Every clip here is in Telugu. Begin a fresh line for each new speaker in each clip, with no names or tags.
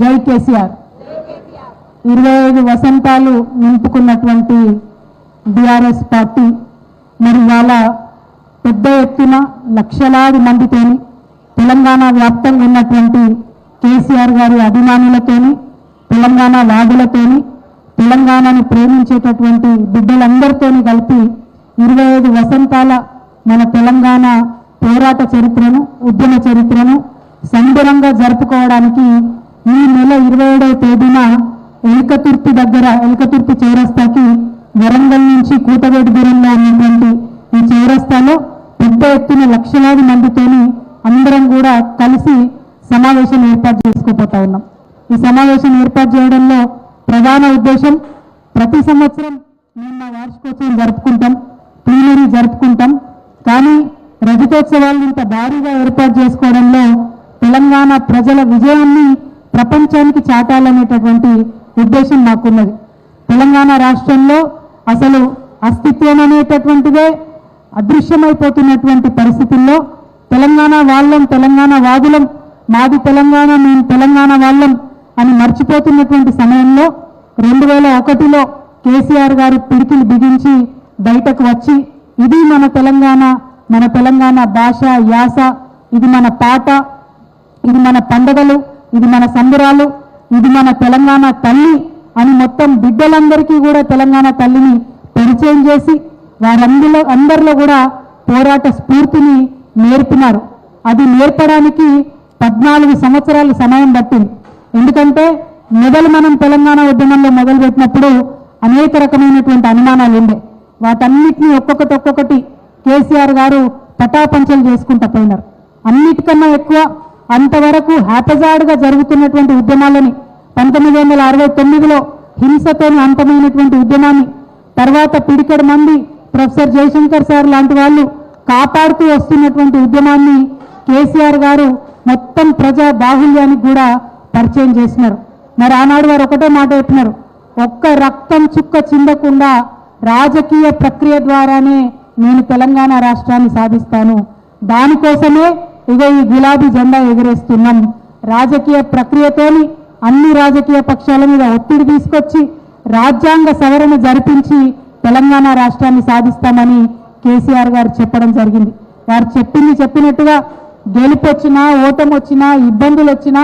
జై కేసీఆర్ 25 వసంతాలు నింపుకున్నటువంటి బీఆర్ఎస్ పార్టీ మరి వాళ్ళ పెద్ద ఎత్తున లక్షలాది మందితోని తెలంగాణ వ్యాప్తంగా ఉన్నటువంటి కేసీఆర్ గారి అభిమానులతోని తెలంగాణ వాదులతోని తెలంగాణను ప్రేమించేటటువంటి బిడ్డలందరితోని కలిపి 25 వసంతాల మన తెలంగాణ పోరాట చరిత్రను ఉద్యమ చరిత్రను సంబరంగా జరుపుకోవడానికి ఈ నెల 27వ తేదీన ఎలకతుర్తి చౌరస్తాకి వరంగల్ నుంచి కూతవేటు దూరంలో ఉన్నటువంటి ఈ చౌరస్తాలో పెద్ద ఎత్తున లక్షలాది మందితోని అందరం కూడా కలిసి సమావేశం ఏర్పాటు చేసుకోబోతా ఉన్నాం. ఈ సమావేశం ఏర్పాటు చేయడంలో ప్రధాన ఉద్దేశం ప్రతి సంవత్సరం మేము మా వార్షికోత్సవం జరుపుకుంటాం, ప్లీనరీ జరుపుకుంటాం. కానీ రజతోత్సవాలను ఇంత భారీగా ఏర్పాటు చేసుకోవడంలో తెలంగాణ ప్రజల విజయాన్ని ప్రపంచానికి చాటాలనేటటువంటి ఉద్దేశం మాకున్నది. తెలంగాణ రాష్ట్రంలో అసలు అస్తిత్వం అనేటటువంటిదే అదృశ్యమైపోతున్నటువంటి పరిస్థితుల్లో తెలంగాణ వాళ్ళం, తెలంగాణ వాదులం, మాది తెలంగాణ, మేము తెలంగాణ వాళ్ళం అని మర్చిపోతున్నటువంటి సమయంలో 2001లో కేసీఆర్ గారు పిడికిలు బిగించి బయటకు వచ్చి ఇది మన తెలంగాణ భాష యాస, ఇది మన పాట, ఇది మన పండుగలు, ఇది మన సంబరాలు, ఇది మన తెలంగాణ తల్లి అని మొత్తం బిడ్డలందరికీ కూడా తెలంగాణ తల్లిని పరిచయం చేసి అందరిలో కూడా పోరాట స్ఫూర్తిని నేర్పినారు. అది నేర్పడానికి 14 సంవత్సరాలు సమయం పట్టింది. ఎందుకంటే మొదలు మనం తెలంగాణ ఉద్యమంలో మొదలుపెట్టినప్పుడు అనేక రకమైనటువంటి అనుమానాలు ఉండే. వాటన్నిటినీ ఒక్కొక్కటి కేసీఆర్ గారు పటాపంచలు చేసుకుంటూ పోయినారు. అన్నిటికన్నా ఎక్కువ అంతవరకు హ్యాపజాడ్గా జరుగుతున్నటువంటి ఉద్యమాలని 1969లో హింసతోని అంతమైనటువంటి ఉద్యమాన్ని తర్వాత పిడికెడు మంది ప్రొఫెసర్ జయశంకర్ సార్ లాంటి వాళ్ళు కాపాడుతూ వస్తున్నటువంటి ఉద్యమాన్ని కేసీఆర్ గారు మొత్తం ప్రజా బాహుళ్యానికి కూడా పరిచయం చేసినారు. మరి ఆనాడు వారు ఒకటే మాట చెప్పినారు, ఒక్క రక్తం చుక్క చిందకుండా రాజకీయ ప్రక్రియ ద్వారానే నేను తెలంగాణ రాష్ట్రాన్ని సాధిస్తాను, దానికోసమే ఇగో ఈ గులాబీ జెండా ఎగరేస్తున్నాం. రాజకీయ ప్రక్రియతోని అన్ని రాజకీయ పక్షాల మీద ఒత్తిడి తీసుకొచ్చి రాజ్యాంగ సవరణ జరిపించి తెలంగాణ రాష్ట్రాన్ని సాధిస్తామని కేసీఆర్ గారు చెప్పడం జరిగింది. వారు చెప్పినట్టుగా గెలుపు వచ్చినా ఓటమి వచ్చినా ఇబ్బందులు వచ్చినా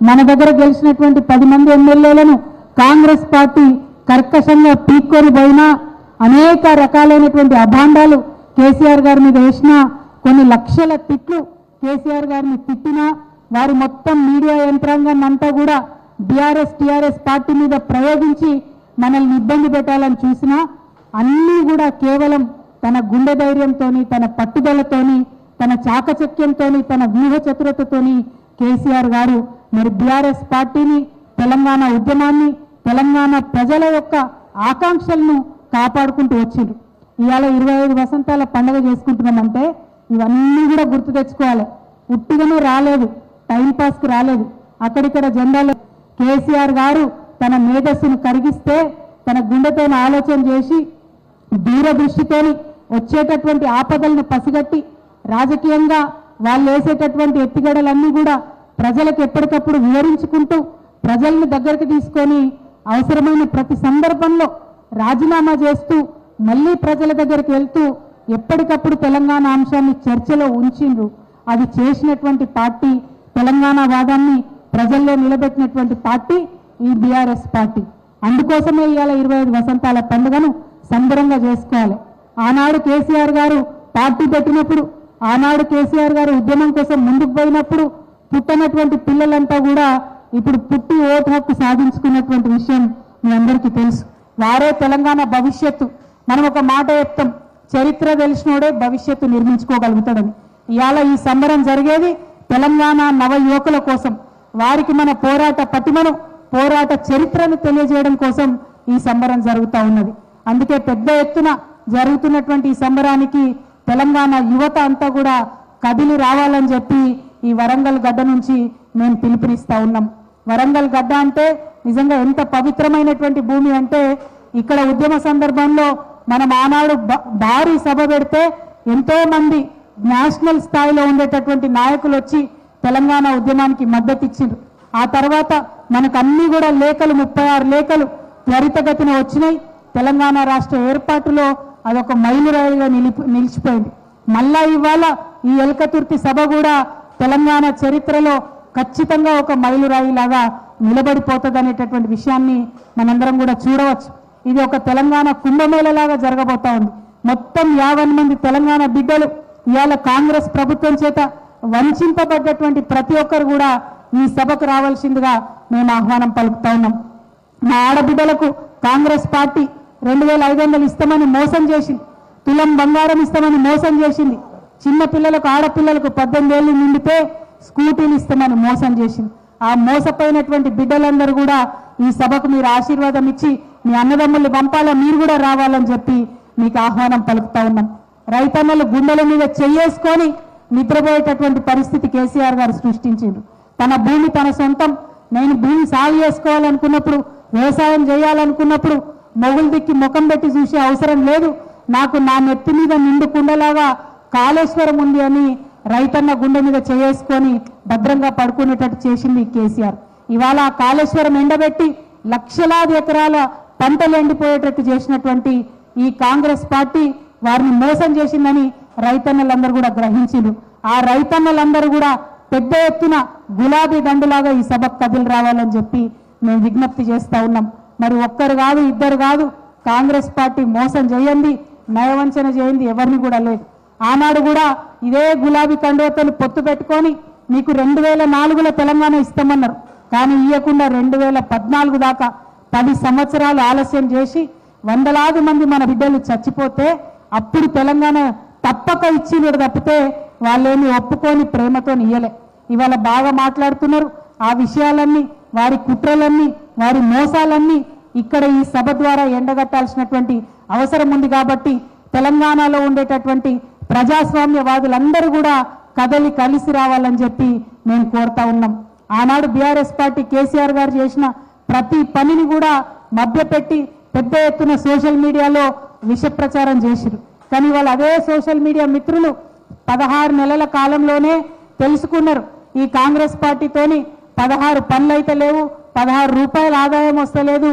మన దగ్గర గెలిచినటువంటి 10 మంది ఎమ్మెల్యేలను కాంగ్రెస్ పార్టీ కర్కశంగా పీక్కొని పోయినా అనేక రకాలైనటువంటి అభాండాలు కేసీఆర్ గారి మీద వేసినా కొన్ని లక్షల తిట్లు కేసీఆర్ గారిని తిట్టినా వారు మొత్తం మీడియా యంత్రాంగాన్ని అంతా కూడా టీఆర్ఎస్ పార్టీ మీద ప్రయోగించి మనల్ని ఇబ్బంది పెట్టాలని చూసినా అన్నీ కూడా కేవలం తన గుండె ధైర్యంతోని, తన పట్టుదలతోని, తన చాకచక్యంతోని, తన వ్యూహ చతురతతోని కేసీఆర్ గారు మరి బీఆర్ఎస్ పార్టీని, తెలంగాణ ఉద్యమాన్ని, తెలంగాణ ప్రజల యొక్క ఆకాంక్షలను కాపాడుకుంటూ వచ్చిండ్రు. ఇవాళ 25 వసంతాల పండుగ చేసుకుంటున్నామంటే ఇవన్నీ కూడా గుర్తు తెచ్చుకోవాలి. ఉట్టిగానే రాలేదు, టైంపాస్కి రాలేదు. అక్కడిక్కడ జెండాలు కేసీఆర్ గారు తన మేధస్సును కరిగిస్తే తన గుండెతో ఆలోచన చేసి దూరదృష్టితోని వచ్చేటటువంటి ఆపదలను పసిగట్టి రాజకీయంగా వాళ్ళు వేసేటటువంటి ఎత్తిగడలన్నీ కూడా ప్రజలకు ఎప్పటికప్పుడు వివరించుకుంటూ ప్రజల్ని దగ్గరికి తీసుకొని అవసరమైన ప్రతి సందర్భంలో రాజీనామా చేస్తూ మళ్ళీ ప్రజల దగ్గరికి వెళ్తూ ఎప్పటికప్పుడు తెలంగాణ అంశాన్ని చర్చలో ఉంచిండ్రు. అది చేసినటువంటి పార్టీ, తెలంగాణ వాదాన్ని ప్రజల్లో నిలబెట్టినటువంటి పార్టీ ఈ బీఆర్ఎస్ పార్టీ. అందుకోసమే ఇవాళ 25 వసంతాల పండుగను సంబరంగా చేసుకోవాలి. ఆనాడు కేసీఆర్ గారు పార్టీ పెట్టినప్పుడు, ఆనాడు కేసీఆర్ గారు ఉద్యమం కోసం ముందుకు పోయినప్పుడు పుట్టనటువంటి పిల్లలంతా కూడా ఇప్పుడు పుట్టి ఓటు హక్కు సాధించుకున్నటువంటి విషయం మీ అందరికీ తెలుసు. వారే తెలంగాణ భవిష్యత్తు. మనం ఒక మాట చెప్తాం, చరిత్ర తెలిసినోడే భవిష్యత్తు నిర్మించుకోగలుగుతాడని. ఇవాళ ఈ సంబరం జరిగేది తెలంగాణ నవ యువకుల కోసం. వారికి మన పోరాట పటిమను, పోరాట చరిత్రను తెలియజేయడం కోసం ఈ సంబరం జరుగుతూ ఉన్నది. అందుకే పెద్ద ఎత్తున జరుగుతున్నటువంటి ఈ సంబరానికి తెలంగాణ యువత అంతా కూడా కదిలి రావాలని చెప్పి ఈ వరంగల్ గడ్డ నుంచి మేము పిలుపునిస్తా ఉన్నాం. వరంగల్ గడ్డ అంటే నిజంగా ఎంత పవిత్రమైనటువంటి భూమి అంటే ఇక్కడ ఉద్యమ సందర్భంలో మనం ఆనాడు భారీ సభ పెడితే ఎంతో మంది నేషనల్ స్థాయిలో ఉండేటటువంటి నాయకులు వచ్చి తెలంగాణ ఉద్యమానికి మద్దతు ఇచ్చిండ్రు. ఆ తర్వాత మనకు అన్ని కూడా లేఖలు 36 లేఖలు త్వరితగతిన వచ్చినాయి. తెలంగాణ రాష్ట్ర ఏర్పాటులో అదొక మైలురాయిగా నిలిచిపోయింది. మళ్ళా ఇవాళ ఈ ఎల్కతుర్తి సభ కూడా తెలంగాణ చరిత్రలో ఖచ్చితంగా ఒక మైలురాయిలాగా నిలబడిపోతుంది అనేటటువంటి విషయాన్ని మనందరం కూడా చూడవచ్చు. ఇది ఒక తెలంగాణ కుంభమేళలాగా జరగబోతా ఉంది. మొత్తం 50 మంది తెలంగాణ బిడ్డలు ఇవాళ కాంగ్రెస్ ప్రభుత్వం చేత వంచింపబడ్డటువంటి ప్రతి ఒక్కరు కూడా ఈ సభకు రావాల్సిందిగా మేము ఆహ్వానం పలుకుతా ఉన్నాం. మా ఆడబిడ్డలకు కాంగ్రెస్ పార్టీ 2500 ఇస్తామని మోసం చేసింది. తులం బంగారం ఇస్తామని మోసం చేసింది. చిన్న పిల్లలకు ఆడపిల్లలకు 18 ఏళ్ళు నిండితే స్కూటీలు ఇస్తామని మోసం చేసింది. ఆ మోసపోయినటువంటి బిడ్డలందరూ కూడా ఈ సభకు మీరు ఆశీర్వాదం ఇచ్చి మీ అన్నదమ్ములు పంపాలా, మీరు కూడా రావాలని చెప్పి మీకు ఆహ్వానం పలుకుతా ఉన్నాం. రైతన్నలు గుండెల మీద చెయ్యేసుకొని నిద్రపోయేటటువంటి పరిస్థితి కేసీఆర్ గారు సృష్టించారు. తన భూమి తన సొంతం, నేను భూమి సాగు చేసుకోవాలనుకున్నప్పుడు, వ్యవసాయం చేయాలనుకున్నప్పుడు మొగులు దిక్కి ముఖం పెట్టి చూసే అవసరం లేదు, నాకు నా నెత్తి మీద నిండు కుండలాగా కాళేశ్వరం ఉంది అని రైతన్న గుండె మీద చేసుకొని భద్రంగా పడుకునేటట్టు చేసింది కేసీఆర్. ఇవాళ ఆ కాళేశ్వరం ఎండబెట్టి లక్షలాది ఎకరాల పంటలు ఎండిపోయేటట్టు చేసినటువంటి ఈ కాంగ్రెస్ పార్టీ వారిని మోసం చేసిందని రైతన్నలందరూ కూడా గ్రహించారు. ఆ రైతన్నలందరూ కూడా పెద్ద ఎత్తున గులాబీ దండులాగా ఈ సభకు కదిలి రావాలని చెప్పి మేము విజ్ఞప్తి చేస్తా ఉన్నాం. మరి ఒక్కరు కాదు, ఇద్దరు కాదు, కాంగ్రెస్ పార్టీ మోసం చేయండి, నయవంచన చేయండి ఎవరిని కూడా లేదు. ఆనాడు కూడా ఇదే గులాబీ కండువతలు పొత్తు పెట్టుకొని మీకు 2004లో తెలంగాణ ఇస్తామన్నారు. కానీ ఇవ్వకుండా 2014 దాకా 10 సంవత్సరాలు ఆలస్యం చేసి వందలాది మంది మన బిడ్డలు చచ్చిపోతే అప్పుడు తెలంగాణ తప్పక ఇచ్చినడు తప్పితే వాళ్ళేమి ఒప్పుకొని ప్రేమతో ఇయ్యలే. ఇవాళ బాగా మాట్లాడుతున్నారు. ఆ విషయాలన్నీ, వారి కుట్రలన్నీ, వారి మోసాలన్నీ ఇక్కడ ఈ సభ ద్వారా ఎండగట్టాల్సినటువంటి అవసరం ఉంది. కాబట్టి తెలంగాణలో ఉండేటటువంటి ప్రజాస్వామ్యవాదులందరూ కూడా కదలి కలిసి రావాలని చెప్పి మేము కోరుతా ఉన్నాం. ఆనాడు బీఆర్ఎస్ పార్టీ కేసీఆర్ గారు చేసిన ప్రతి పనిని కూడా మభ్యపెట్టి పెద్ద ఎత్తున సోషల్ మీడియాలో విష ప్రచారం చేసిరు. కానీ వాళ్ళు అదే సోషల్ మీడియా మిత్రులు 16 నెలల కాలంలోనే తెలుసుకున్నారు ఈ కాంగ్రెస్ పార్టీతోని 16 పనులు అయితే లేవు, 16 రూపాయల ఆదాయం వస్తలేదు,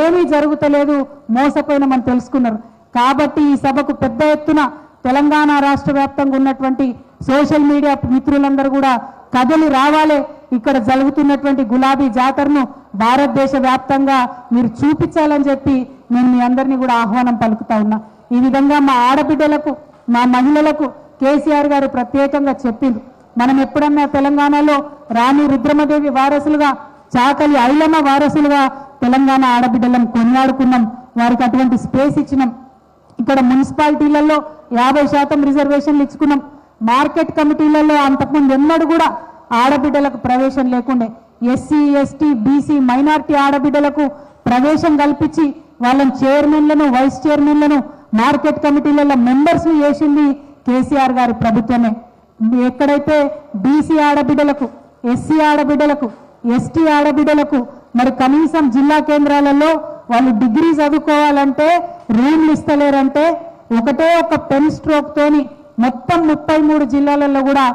ఏమీ జరుగుతలేదు, మోసపోయినామని తెలుసుకున్నారు. కాబట్టి ఈ సభకు పెద్ద ఎత్తున తెలంగాణ రాష్ట్ర వ్యాప్తంగా ఉన్నటువంటి సోషల్ మీడియా మిత్రులందరూ కూడా కదిలి రావాలి. ఇక్కడ జరుగుతున్నటువంటి గులాబీ జాతరను భారతదేశ వ్యాప్తంగా మీరు చూపించాలని చెప్పి నేను మీ అందరినీ కూడా ఆహ్వానం పలుకుతా ఉన్నా. ఈ విధంగా మా ఆడబిడ్డలకు, మా మహిళలకు కేసీఆర్ గారు ప్రత్యేకంగా చెప్పిండ్రు. మనం ఎప్పుడన్నా తెలంగాణలో రాణి రుద్రమదేవి వారసులుగా, చాకలి ఐలమ్మ వారసులుగా తెలంగాణ ఆడబిడ్డలను కొనియాడుకున్నాం, వారికి అటువంటి స్పేస్ ఇచ్చినాం. ఇక్కడ మున్సిపాలిటీలలో 50% రిజర్వేషన్లు ఇచ్చుకున్నాం. మార్కెట్ కమిటీలలో అంతకుముందు ఎన్నడూ కూడా ఆడబిడ్డలకు ప్రవేశం లేకుండే. ఎస్సీ, ఎస్టీ, బీసీ, మైనార్టీ ఆడబిడ్డలకు ప్రవేశం కల్పించి వాళ్ళని చైర్మన్లను, వైస్ చైర్మన్లను, మార్కెట్ కమిటీలలో మెంబర్స్ని చేసింది కేసీఆర్ గారి ప్రభుత్వమే. ఎక్కడైతే బీసీ ఆడబిడ్డలకు, ఎస్సీ ఆడబిడ్డలకు, ఎస్టీ ఆడబిడ్డలకు మరి కనీసం జిల్లా కేంద్రాలలో వాళ్ళు డిగ్రీ చదువుకోవాలంటే రూమ్లు ఇస్తలేరంటే ఒకటే ఒక పెన్ స్ట్రోక్ తోని మొత్తం 33 జిల్లాలలో కూడా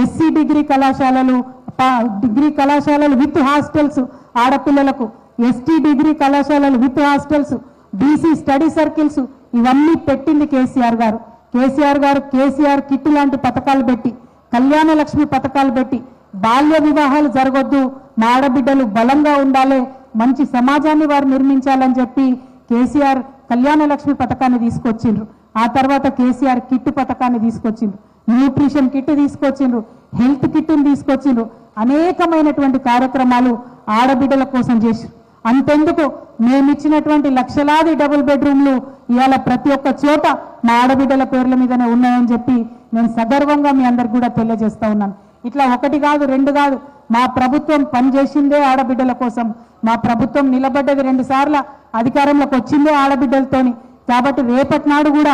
ఎస్సీ డిగ్రీ కళాశాలలు విత్ హాస్టల్స్ ఆడపిల్లలకు, ఎస్టీ డిగ్రీ కళాశాలలు with hostels, BC study circles ఇవన్నీ పెట్టింది కేసీఆర్ గారు. కేసీఆర్ కిట్ లాంటి పథకాలు పెట్టి, కళ్యాణ లక్ష్మి పథకాలు పెట్టి, బాల్య వివాహాలు జరగొద్దు, మా ఆడబిడ్డలు బలంగా ఉండాలి, మంచి సమాజాన్ని వారు నిర్మించాలని చెప్పి కేసీఆర్ కళ్యాణ లక్ష్మి పథకాన్ని తీసుకొచ్చిండ్రు. ఆ తర్వాత కేసీఆర్ కిట్ పథకాన్ని తీసుకొచ్చిండ్రు, న్యూట్రిషన్ కిట్ తీసుకొచ్చిండ్రు, హెల్త్ కిట్ని తీసుకొచ్చిండ్రు. అనేకమైనటువంటి కార్యక్రమాలు ఆడబిడ్డల కోసం చేసి, అంతెందుకు మేమిచ్చినటువంటి లక్షలాది డబుల్ బెడ్రూమ్లు ఇవాళ ప్రతి ఒక్క చోట మా ఆడబిడ్డల పేర్ల మీదనే ఉన్నాయని చెప్పి నేను సగర్వంగా మీ అందరికి కూడా తెలియజేస్తా ఉన్నాను. ఇట్లా ఒకటి కాదు, రెండు కాదు, మా ప్రభుత్వం పనిచేసిందే ఆడబిడ్డల కోసం. మా ప్రభుత్వం నిలబడ్డది 2 సార్లు అధికారంలోకి వచ్చిందే ఆడబిడ్డలతోని. కాబట్టి రేపటి నాడు కూడా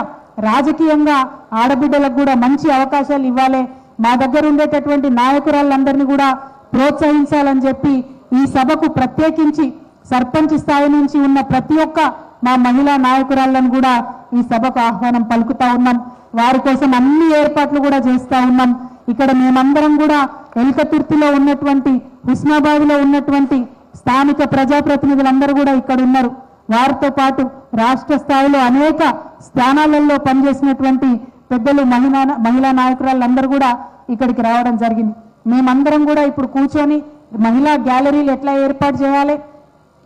రాజకీయంగా ఆడబిడ్డలకు కూడా మంచి అవకాశాలు ఇవ్వాలి, మా దగ్గర ఉండేటటువంటి నాయకురాళ్ళందరినీ కూడా ప్రోత్సహించాలని చెప్పి ఈ సభకు ప్రత్యేకించి సర్పంచ్ స్థాయి నుంచి ఉన్న ప్రతి ఒక్క మా మహిళా నాయకురాళ్ళను కూడా ఈ సభకు ఆహ్వానం పలుకుతా ఉన్నాం. వారి కోసం అన్ని ఏర్పాట్లు కూడా చేస్తా ఉన్నాం. ఇక్కడ మేమందరం కూడా ఎల్కతుర్తిలో ఉన్నటువంటి హుస్నాబాద్లో ఉన్నటువంటి స్థానిక ప్రజాప్రతినిధులందరూ కూడా ఇక్కడ ఉన్నారు. వారితో పాటు రాష్ట్ర స్థాయిలో అనేక స్థానాలలో పనిచేసినటువంటి పెద్దలు మహిళా నాయకురాళ్ళందరూ కూడా ఇక్కడికి రావడం జరిగింది. మేమందరం కూడా ఇప్పుడు కూర్చొని మహిళా గ్యాలరీలు ఎట్లా ఏర్పాటు చేయాలి,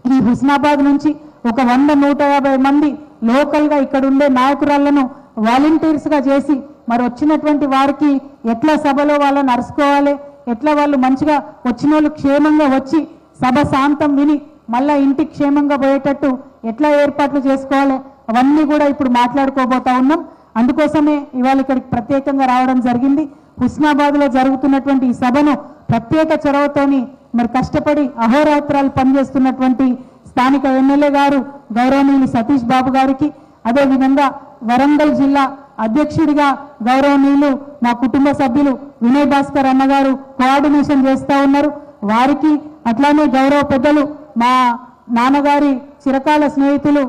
ఈ హుస్నాబాద్ నుంచి ఒక 100-150 మంది లోకల్గా ఇక్కడ ఉండే నాయకురాళ్లను వాలంటీర్స్గా చేసి మరి వచ్చినటువంటి వారికి ఎట్లా సభలో వాళ్ళని అరుచుకోవాలి, ఎట్లా వాళ్ళు మంచిగా వచ్చిన వాళ్ళు క్షేమంగా వచ్చి సభ శాంతం విని మళ్ళా ఇంటికి క్షేమంగా పోయేటట్టు ఎట్లా ఏర్పాట్లు చేసుకోవాలి, అవన్నీ కూడా ఇప్పుడు మాట్లాడుకోబోతా ఉన్నాం. అందుకోసమే ఇవాళ ఇక్కడికి ప్రత్యేకంగా రావడం జరిగింది. హుస్నాబాద్లో జరుగుతున్నటువంటి ఈ సభను ప్రత్యేక చొరవతోని మరి కష్టపడి అహోరాత్రాలు పనిచేస్తున్నటువంటి స్థానిక ఎమ్మెల్యే గారు గౌరవనీయులు సతీష్ బాబు గారికి, అదేవిధంగా వరంగల్ జిల్లా అధ్యక్షుడిగా గౌరవనీయులు మా కుటుంబ సభ్యులు వినయ్ భాస్కర్ అన్నగారు కోఆర్డినేషన్ చేస్తూ ఉన్నారు. వారికి అట్లానే గౌరవ పెద్దలు మా నాన్నగారి చిరకాల స్నేహితులు